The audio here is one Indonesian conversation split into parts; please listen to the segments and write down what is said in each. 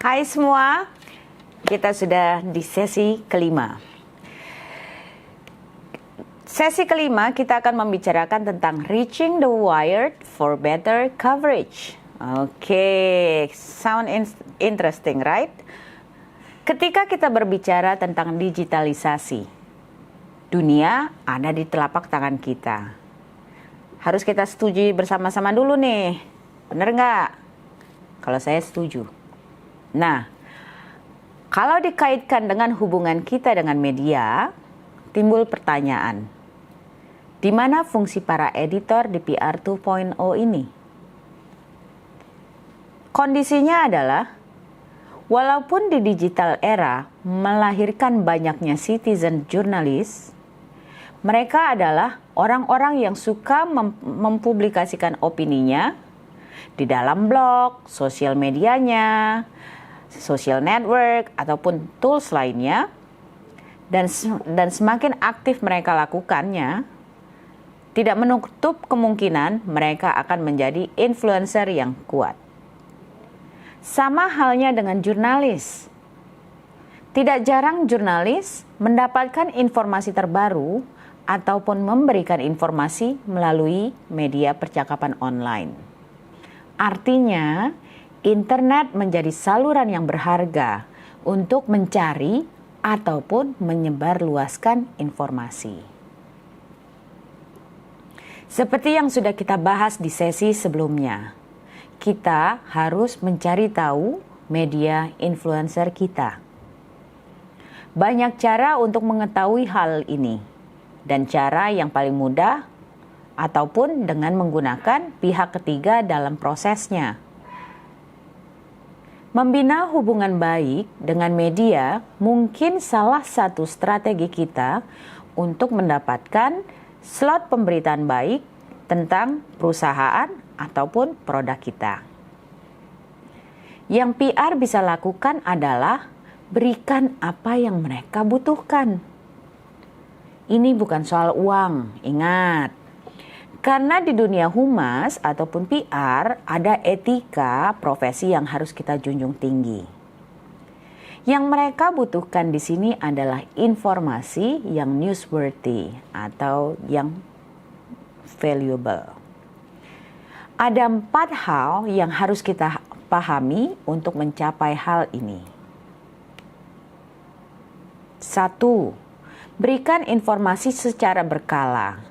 Hai semua, kita sudah di sesi kelima. Sesi kelima kita akan membicarakan tentang reaching the wired for better coverage. Oke, sound interesting, right? Ketika kita berbicara tentang digitalisasi, dunia ada di telapak tangan kita. Harus kita setujui bersama-sama dulu nih, bener nggak? Kalau saya setuju. Nah, kalau dikaitkan dengan hubungan kita dengan media, timbul pertanyaan, di mana fungsi para editor di PR 2.0 ini? Kondisinya adalah, walaupun di digital era melahirkan banyaknya citizen jurnalis, mereka adalah orang-orang yang suka mempublikasikan opininya di dalam blog, sosial medianya, social network, ataupun tools lainnya, dan semakin aktif mereka lakukannya, tidak menutup kemungkinan mereka akan menjadi influencer yang kuat. Sama halnya dengan jurnalis. Tidak jarang jurnalis mendapatkan informasi terbaru ataupun memberikan informasi melalui media percakapan online. Artinya, internet menjadi saluran yang berharga untuk mencari ataupun menyebarluaskan informasi. Seperti yang sudah kita bahas di sesi sebelumnya, kita harus mencari tahu media influencer kita. Banyak cara untuk mengetahui hal ini, dan cara yang paling mudah ataupun dengan menggunakan pihak ketiga dalam prosesnya. Membina hubungan baik dengan media mungkin salah satu strategi kita untuk mendapatkan slot pemberitaan baik tentang perusahaan ataupun produk kita. Yang PR bisa lakukan adalah berikan apa yang mereka butuhkan. Ini bukan soal uang, ingat. Karena di dunia humas ataupun PR ada etika profesi yang harus kita junjung tinggi. Yang mereka butuhkan di sini adalah informasi yang newsworthy atau yang valuable. Ada 4 hal yang harus kita pahami untuk mencapai hal ini. 1. Berikan informasi secara berkala.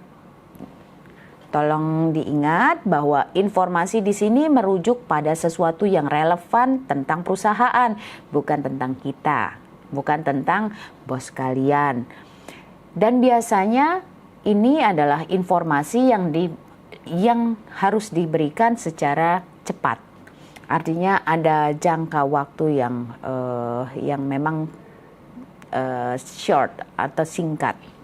Tolong diingat bahwa informasi di sini merujuk pada sesuatu yang relevan tentang perusahaan, bukan tentang kita, bukan tentang bos kalian. Dan biasanya ini adalah informasi yang harus diberikan secara cepat. Artinya ada jangka waktu yang memang short atau singkat.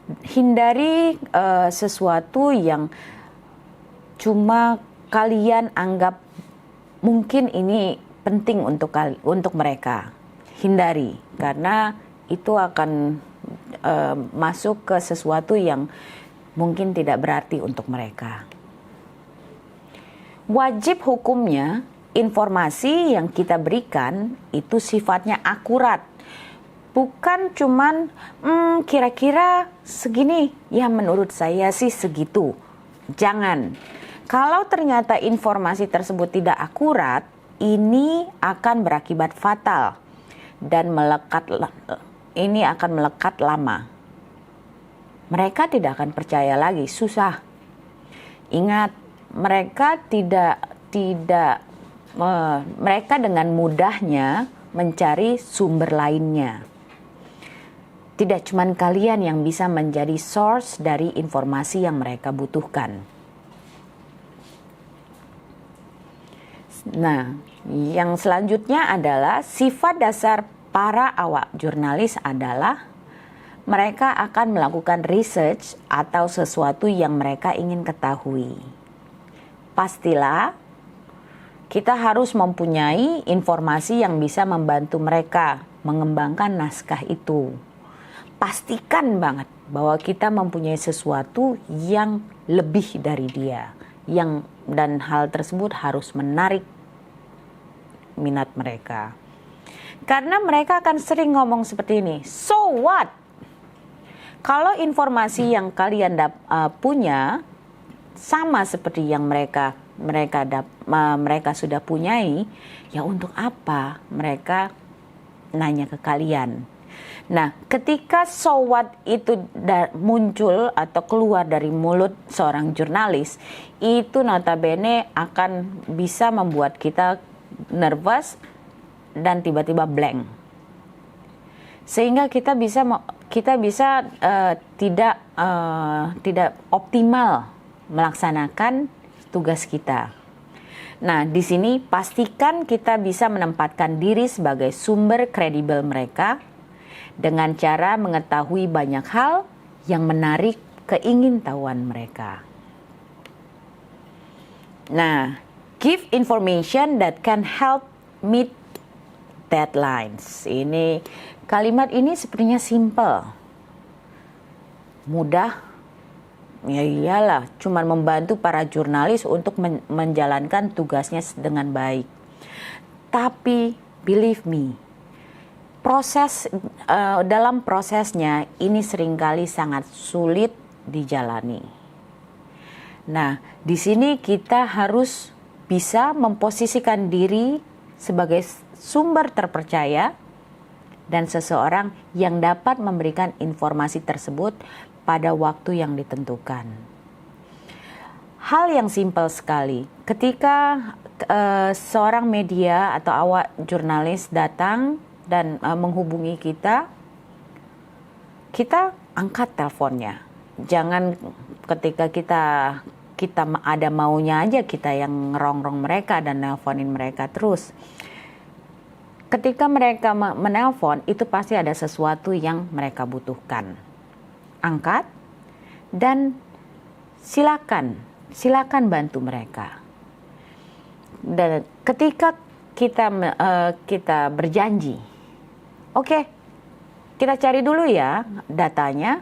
Hindari sesuatu yang cuma kalian anggap mungkin ini penting untuk mereka. Hindari, karena itu akan masuk ke sesuatu yang mungkin tidak berarti untuk mereka. Wajib hukumnya, informasi yang kita berikan itu sifatnya akurat. Bukan cuman kira-kira segini, ya menurut saya sih segitu. Jangan. Kalau ternyata informasi tersebut tidak akurat, ini akan berakibat fatal dan ini akan melekat lama. Mereka tidak akan percaya lagi, susah. Ingat, mereka mereka dengan mudahnya mencari sumber lainnya. Tidak cuma kalian yang bisa menjadi source dari informasi yang mereka butuhkan. Nah, yang selanjutnya adalah sifat dasar para awak jurnalis adalah mereka akan melakukan research atau sesuatu yang mereka ingin ketahui. Pastilah kita harus mempunyai informasi yang bisa membantu mereka mengembangkan naskah itu. Pastikan banget bahwa kita mempunyai sesuatu yang lebih dari dia, dan hal tersebut harus menarik minat mereka. Karena mereka akan sering ngomong seperti ini, so what? Kalau informasi yang kalian punya sama seperti yang mereka sudah punyai, ya untuk apa mereka nanya ke kalian? Nah, ketika so what itu muncul atau keluar dari mulut seorang jurnalis, itu notabene akan bisa membuat kita nervous dan tiba-tiba blank. Sehingga kita bisa tidak optimal melaksanakan tugas kita. Nah, di sini pastikan kita bisa menempatkan diri sebagai sumber kredibel mereka dengan cara mengetahui banyak hal yang menarik keingintahuan mereka. Nah, give information that can help meet deadlines. Kalimat ini sepertinya simple, mudah. Ya iyalah, cuma membantu para jurnalis untuk menjalankan tugasnya dengan baik. Tapi believe me, dalam prosesnya ini seringkali sangat sulit dijalani. Nah, di sini kita harus bisa memposisikan diri sebagai sumber terpercaya dan seseorang yang dapat memberikan informasi tersebut pada waktu yang ditentukan. Hal yang simpel sekali, ketika seorang media atau awak jurnalis datang dan menghubungi kita angkat teleponnya. Jangan ketika kita ada maunya aja kita yang ngerongrong mereka dan nelponin mereka terus. Ketika mereka menelpon, itu pasti ada sesuatu yang mereka butuhkan. Angkat dan silakan bantu mereka. Dan ketika kita berjanji, oke, kita cari dulu ya datanya.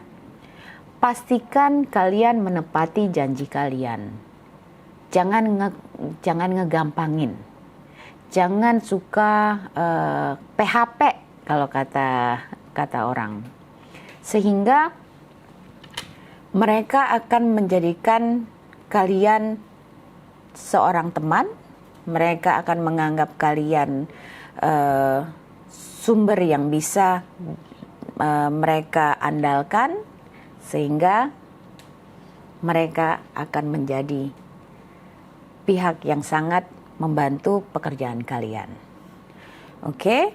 Pastikan kalian menepati janji kalian. Jangan ngegampangin. Jangan suka PHP kalau kata orang. Sehingga mereka akan menjadikan kalian seorang teman. Mereka akan menganggap kalian sumber yang bisa mereka andalkan, sehingga mereka akan menjadi pihak yang sangat membantu pekerjaan kalian. Oke?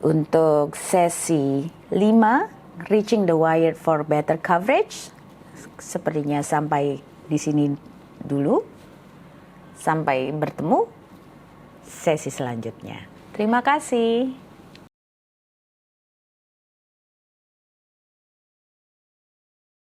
Untuk sesi 5, Reaching the Wire for Better Coverage, sepertinya sampai di sini dulu. Sampai bertemu sesi selanjutnya. Terima kasih.